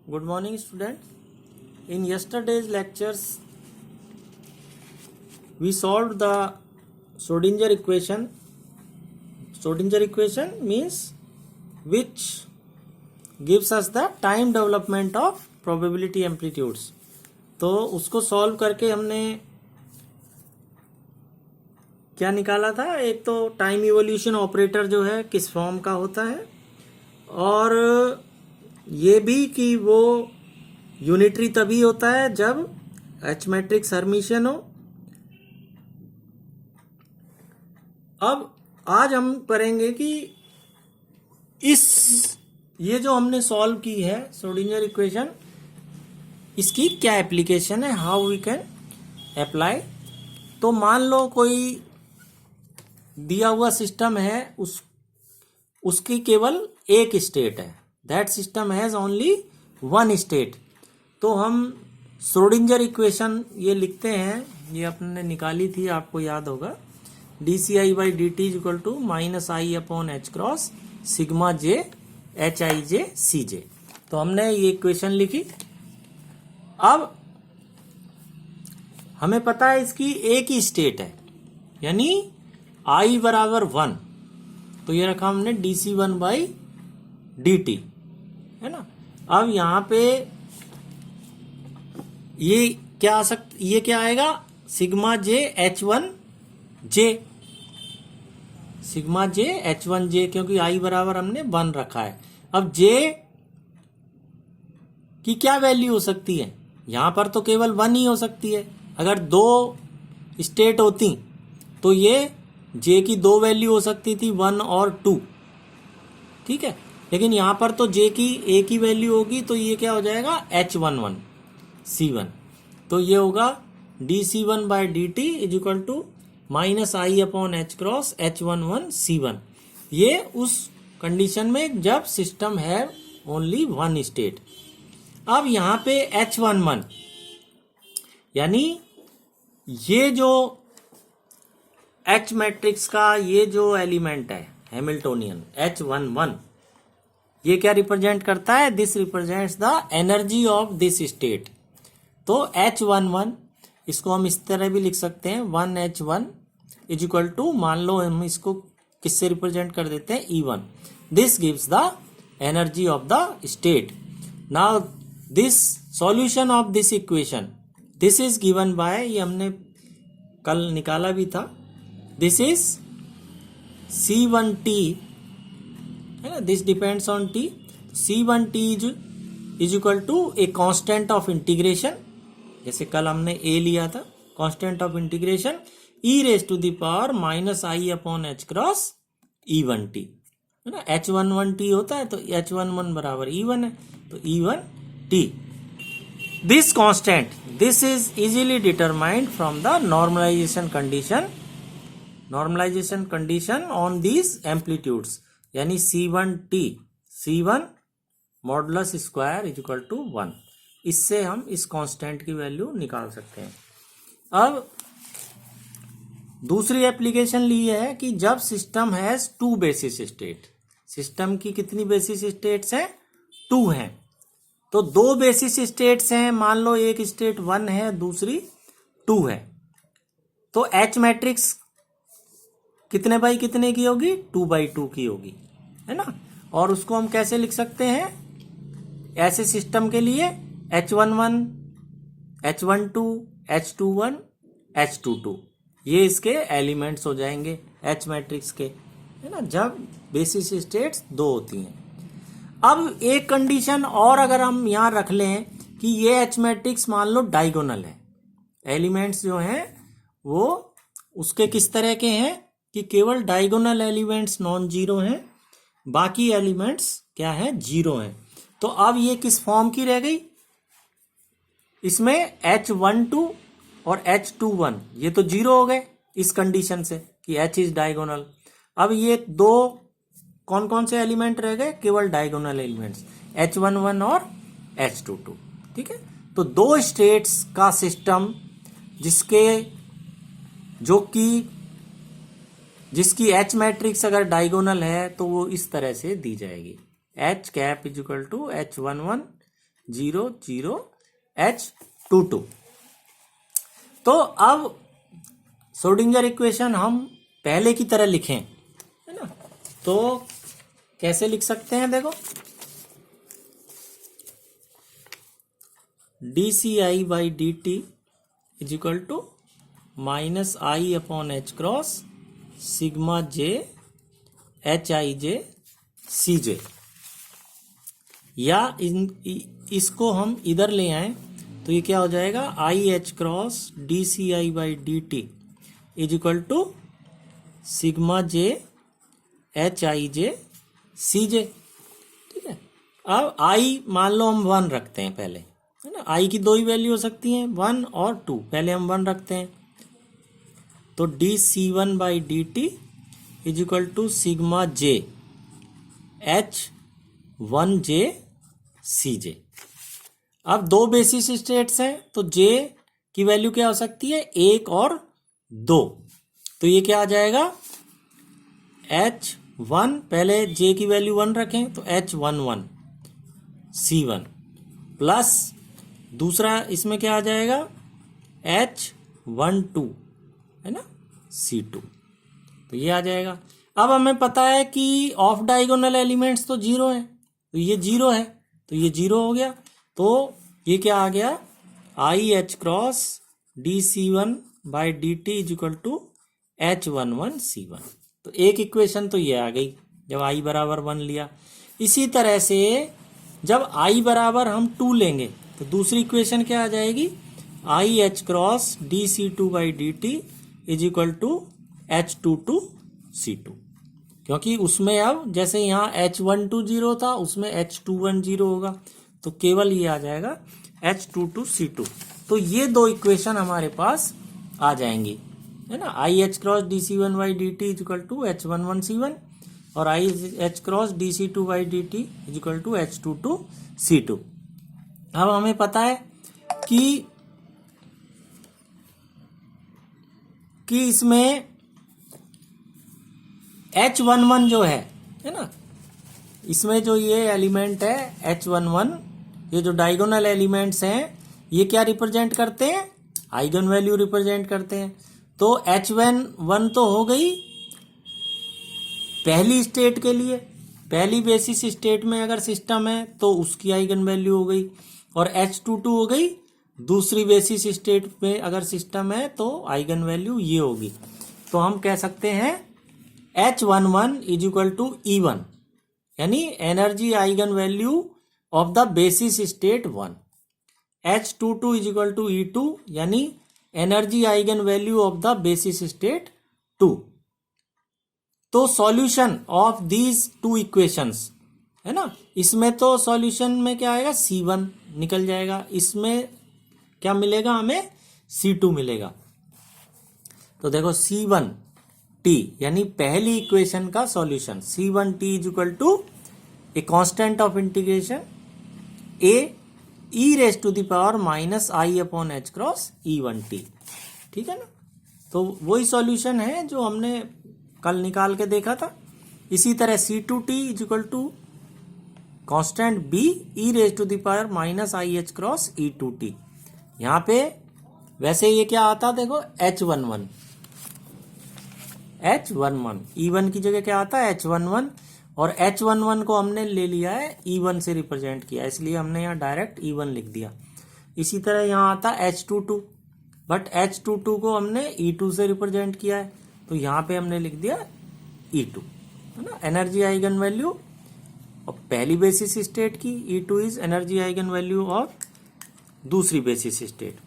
Good morning, students. In yesterday's lectures, we solved the Schrodinger equation. Schrodinger equation means which gives us the time development of probability amplitudes. तो उसको solve करके हमने क्या निकाला था? एक तो टाइम इवोल्यूशन ऑपरेटर जो है किस फॉर्म का होता है, और ये भी कि वो यूनिटरी तभी होता है जब एच मैट्रिक्स हर्मिशियन हो। अब आज हम करेंगे कि ये जो हमने सॉल्व की है श्रोडिंगर इक्वेशन, इसकी क्या एप्लीकेशन है, हाउ वी कैन अप्लाई। तो मान लो कोई दिया हुआ सिस्टम है, उसकी केवल एक स्टेट है, that system has only one state. तो हम श्रोडिंगर इक्वेशन ये लिखते हैं, ये अपने निकाली थी, आपको याद होगा, dci/dt equal to -i/h × sigma j hij cj। तो हमने ये इक्वेशन लिखी। अब हमें पता है इसकी एक ही स्टेट है, यानी i बराबर 1, तो ये रखा हमने dc1/dt, है ना। अब यहां पे ये क्या आएगा, सिग्मा j h1j, क्योंकि i बराबर हमने 1 रखा है। अब j की क्या वैल्यू हो सकती है, यहां पर तो केवल 1 ही हो सकती है। अगर दो स्टेट होती तो ये j की दो वैल्यू हो सकती थी, 1 और 2, ठीक है। लेकिन यहां पर तो j की एक ही वैल्यू होगी, तो ये क्या हो जाएगा, h11 c1। तो ये होगा dc1/dt is equal to -i/h × h11 c1। ये उस कंडीशन में जब सिस्टम है ओनली वन स्टेट। अब यहां पे h11 यानी ये जो H मैट्रिक्स का ये जो एलिमेंट है हैमिल्टोनियन H11, ये क्या रिप्रेजेंट करता है, this represents the energy of this state. तो H11 इसको हम इस तरह भी लिख सकते हैं, 1h1 इज इक्वल टू, मान लो हम इसको किससे रिप्रेजेंट कर देते हैं, E1। This gives the energy of the state. Now this solution of this equation, this is given by, ये हमने कल निकाला भी था, दिस इज C1t, है ना, this depends on t। C1t is equal to a constant of integration, जैसे कल हमने a लिया था, constant of integration e⁻⁻ -i/h × E1t, है ना। h11t होता है तो h11 बराबर E1 है, तो E1t। This constant, this is easily determined from the normalization condition on these amplitudes, यानी C1 modulus square is equal to 1। इससे हम इस कांस्टेंट की वैल्यू निकाल सकते हैं। अब दूसरी एप्लीकेशन ली है कि जब system has 2 basis state, system की कितनी बेसिस स्टेट्स हैं, 2 हैं। तो 2 बेसिस स्टेट्स हैं, मान लो एक स्टेट 1 है, दूसरी 2 है, तो H मैट्रिक्स कितने बाई कितने की होगी, 2/2 की होगी, है ना। और उसको हम कैसे लिख सकते हैं, ऐसे सिस्टम के लिए H11, H12, H21, H22, ये इसके एलिमेंट्स हो जाएंगे H मैट्रिक्स के, है ना, जब बेसिस स्टेट्स 2 होती हैं। अब एक कंडीशन और अगर हम यहां रख लें कि ये H मैट्रिक्स मान लो डायगोनल है, एलिमेंट्स जो हैं वो उसके किस तरह के हैं कि केवल डायगोनल एलिमेंट्स नॉन जीरो हैं, बाकी एलिमेंट्स क्या है, जीरो हैं। तो अब ये किस फॉर्म की रह गई, इसमें H12 और H21 ये तो जीरो हो गए इस कंडीशन से कि H इज डायगोनल। अब ये दो कौन कौन से एलिमेंट रह गए, केवल डायगोनल एलिमेंट्स H11 और H22, ठीक है। तो 2 स्टेट्स का सिस्टम जिसकी H मैट्रिक्स अगर डायगोनल है तो वो इस तरह से दी जाएगी, H cap is equal to H11 H2 तो अब श्रोडिंगर इक्वेशन हम पहले की तरह लिखें, है ना, तो कैसे लिख सकते हैं? देखो, dCi/dt is equal to -i/h cross sigma j Hij Cj, या इसको हम इधर ले आए तो ये क्या हो जाएगा? IH cross dCi/dt is equal to sigma j Hij Cj। ठीक है, अब I मान लो हम 1 रखते हैं पहले, है ना। I की दो ही वैल्यू हो सकती हैं, 1 और 2। पहले हम 1 रखते हैं, तो dC1/dt is equal to sigma j H1j Cj। अब दो बेसिस स्टेट्स हैं, तो j की वैल्यू क्या हो सकती है? 1 और 2। तो ये क्या आ जाएगा? H1, पहले j की वैल्यू 1 रखें तो H11 C1 प्लस दूसरा इसमें क्या आ जाएगा? H12, है ना, C2। तो ये आ जाएगा। अब हमें पता है कि ऑफ डायगोनल एलिमेंट्स तो 0 है, तो ये 0 है, तो ये 0 हो गया। तो ये क्या आ गया? IH cross dC1/dt is equal to H11 C1। तो एक इक्वेशन तो ये आ गई जब I बराबर 1 लिया। इसी तरह से जब I बराबर हम 2 लेंगे तो दूसरी इक्वेशन क्या आ जाएगी? IH cross dC2/dt is equal to H22 C2, क्योंकि उसमें अब जैसे यहाँ H12 0 था, उसमें H21 0 होगा, तो केवल ये आ जाएगा H22 C2। तो ये दो इक्वेशन हमारे पास आ जाएंगी, है ना। IH cross dC1/dt is equal to H11 C1 और IH cross dC2/dt is equal to H22 C2। अब हमें पता है कि इसमें H11 जो है ना, इसमें जो ये एलिमेंट है H11, ये जो डायगोनल एलिमेंट्स हैं, ये क्या रिप्रेजेंट करते हैं? आइगन वैल्यू रिप्रेजेंट करते हैं। तो H11 तो हो गई पहली स्टेट के लिए, पहली बेसिस स्टेट में अगर सिस्टम है तो उसकी आइगन वैल्यू हो गई, और H22 हो गई दूसरी बेसिस स्टेट में अगर सिस्टम है तो आइगन वैल्यू ये होगी। तो हम कह सकते हैं H11 is equal to E1, यानी energy eigen value of the basis state 1। H22 is equal to E2, यानी energy eigen value of the basis state 2। तो solution of these two equations, है ना, इसमें तो सॉल्यूशन में क्या आएगा? C1 निकल जाएगा, इसमें क्या मिलेगा? हमें C2 मिलेगा। तो देखो C1t यानी पहली इक्वेशन का solution, C1t is equal to a constant of integration a e⁻⁻ i/h cross E1t। ठीक है ना। तो वही सॉल्यूशन है जो हमने कल निकाल के देखा था। इसी तरह C2t is equal to constant b e⁻⁻ih cross E2t। यहाँ पे वैसे ये क्या आता? देखो H11 E1 की जगह क्या आता है? H11, और H11 को हमने ले लिया है E1 से रिप्रेजेंट किया, इसलिए हमने यहाँ डायरेक्ट E1 लिख दिया। इसी तरह यहाँ आता H22, बट H22 को हमने E2 से रिप्रेजेंट किया है, तो यहाँ पे हमने लिख दिया E2, है ना। एनर्जी आइगन वैल्यू और पहली बेसिस स्टेट की, E2 is energy eigen value और दूसरी बेसिस स्टेट।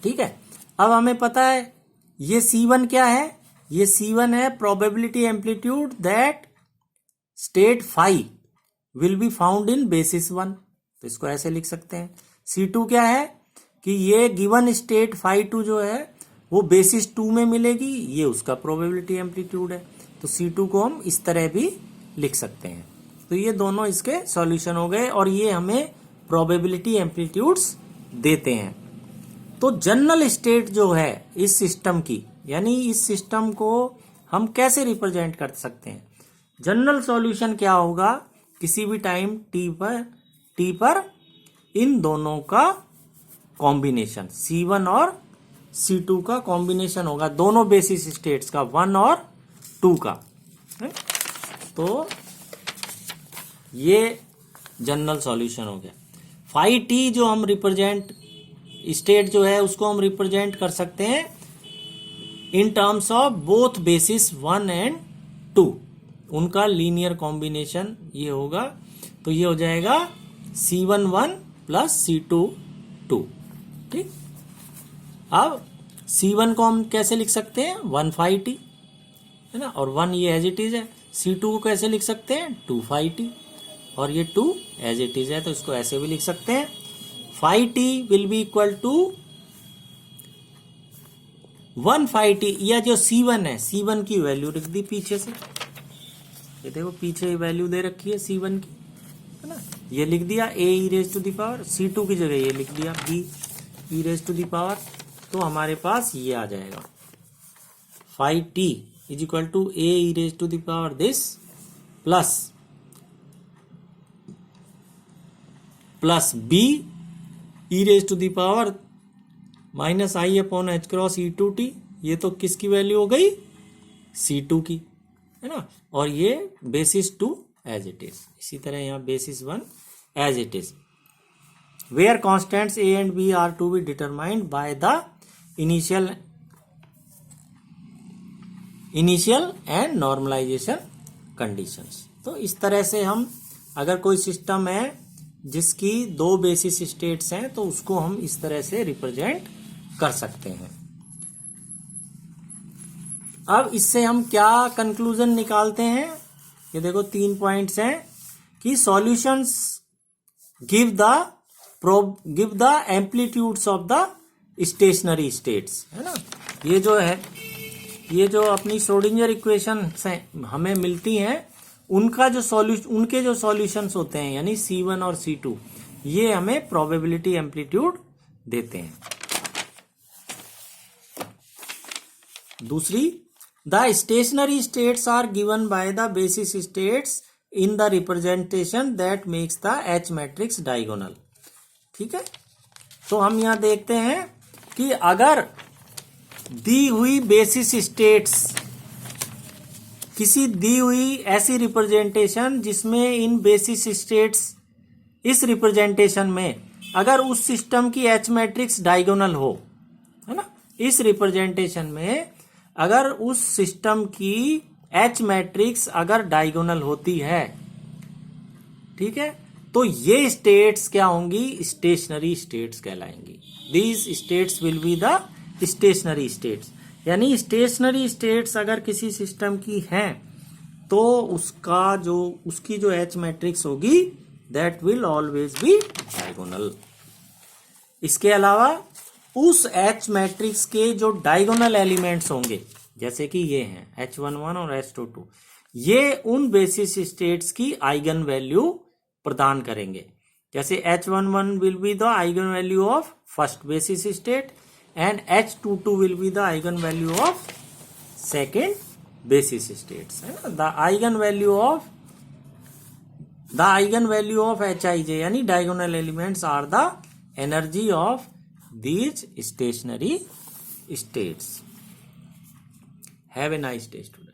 ठीक है। अब हमें पता है ये C1 क्या है? ये C1 है probability amplitude that state 5 will be found in basis 1। तो इसको ऐसे लिख सकते हैं। C2 क्या है कि ये गिवन स्टेट 5 जो है वो बेसिस 2 में मिलेगी, ये उसका प्रोबेबिलिटी एम्पलीट्यूड है। तो C2 को हम इस तरह भी लिख सकते हैं। तो ये दोनों इसके सॉल्यूशन हो गए, और ये हमें प्रोबेबिलिटी एम्पलीट्यूड्स देते हैं। तो जनरल स्टेट जो है इस सिस्टम की, यानी इस सिस्टम को हम कैसे रिप्रेजेंट कर सकते हैं? जनरल सॉल्यूशन क्या होगा? किसी भी टाइम t पर इन दोनों का कॉम्बिनेशन, C1 और C2 का कॉम्बिनेशन होगा, दोनों बेसिस स्टेट्स का, 1 और 2 का है? तो ये जनरल सॉल्यूशन हो गया। फाई टी जो हम रिप्रेजेंट, स्टेट जो है उसको हम रिप्रेजेंट कर सकते हैं in terms of both basis 1 and 2, उनका लीनियर कॉम्बिनेशन ये होगा। तो ये हो जाएगा C1 1 प्लस C2 2। ठीक, अब C1 को हम कैसे लिख सकते हैं, 1 फाई टी है ना, और 1 ये एज इट इज है। C2 को कैसे लिख सकते हैं, 2 फाई टी, और ये 2 एज इट इज है, तो इसको ऐसे भी लिख सकते हैं। Phi t will be equal to 1 phi t, या जो C1 है, C1 की वैल्यू लिख दी पीछे से, ये देखो पीछे वैल्यू दे रखी है C1 की, है ना, ये लिख दिया a e raise to the power, C2 की जगह ये लिख दिया b e raise to the power. तो हमारे पास ये आ जाएगा phi t is equal to a e raise to the power this plus b e raise to the power minus i upon h cross E2t। ये तो किसकी value हो गई, C2 की, है ना, और ये बेसिस 2 एज इट इज। इसी तरह यहाँ basis 1 as it is, where constants a and b are to be determined by the initial and normalization conditions. तो इस तरह से हम, अगर कोई सिस्टम है जिसकी 2 बेसिस स्टेट्स हैं, तो उसको हम इस तरह से रिप्रेजेंट कर सकते हैं। अब इससे हम क्या कंक्लूजन निकालते हैं, ये देखो 3 पॉइंट्स हैं कि solutions give the amplitudes of the stationary states, है ना। ये जो है, ये जो अपनी श्रोडिंगर इक्वेशन हमें मिलती हैं, उनके जो सॉल्यूशंस होते हैं, यानी C1 और C2, ये हमें प्रोबेबिलिटी एम्पलीट्यूड देते हैं। दूसरी, the stationary states are given by the basis states in the representation that makes the H matrix diagonal. ठीक है, तो हम यहां देखते हैं कि अगर दी हुई बेसिस स्टेट्स, किसी दी हुई ऐसी रिप्रेजेंटेशन जिसमें इन बेसिस स्टेट्स, इस रिप्रेजेंटेशन में अगर उस सिस्टम की H मैट्रिक्स डायगोनल हो, है ना, इस रिप्रेजेंटेशन में अगर उस सिस्टम की H मैट्रिक्स अगर डायगोनल होती है, ठीक है, तो ये स्टेट्स क्या होंगी, स्टेशनरी स्टेट्स कहलाएंगी। These states will be the stationary states, यानी स्टेशनरी स्टेट्स अगर किसी सिस्टम की हैं, तो उसकी जो H मैट्रिक्स होगी, that will always be diagonal. इसके अलावा उस H मैट्रिक्स के जो डायगोनल एलिमेंट्स होंगे, जैसे कि ये हैं H11 और H22, ये उन बेसिस स्टेट्स की आइगन वैल्यू प्रदान करेंगे। जैसे H11 will be the eigen value of first basis state and H22 will be the eigenvalue of second basis states, है ना। the eigenvalue of Hij, यानी diagonal elements are the energy of these stationary states. Have a nice day, students.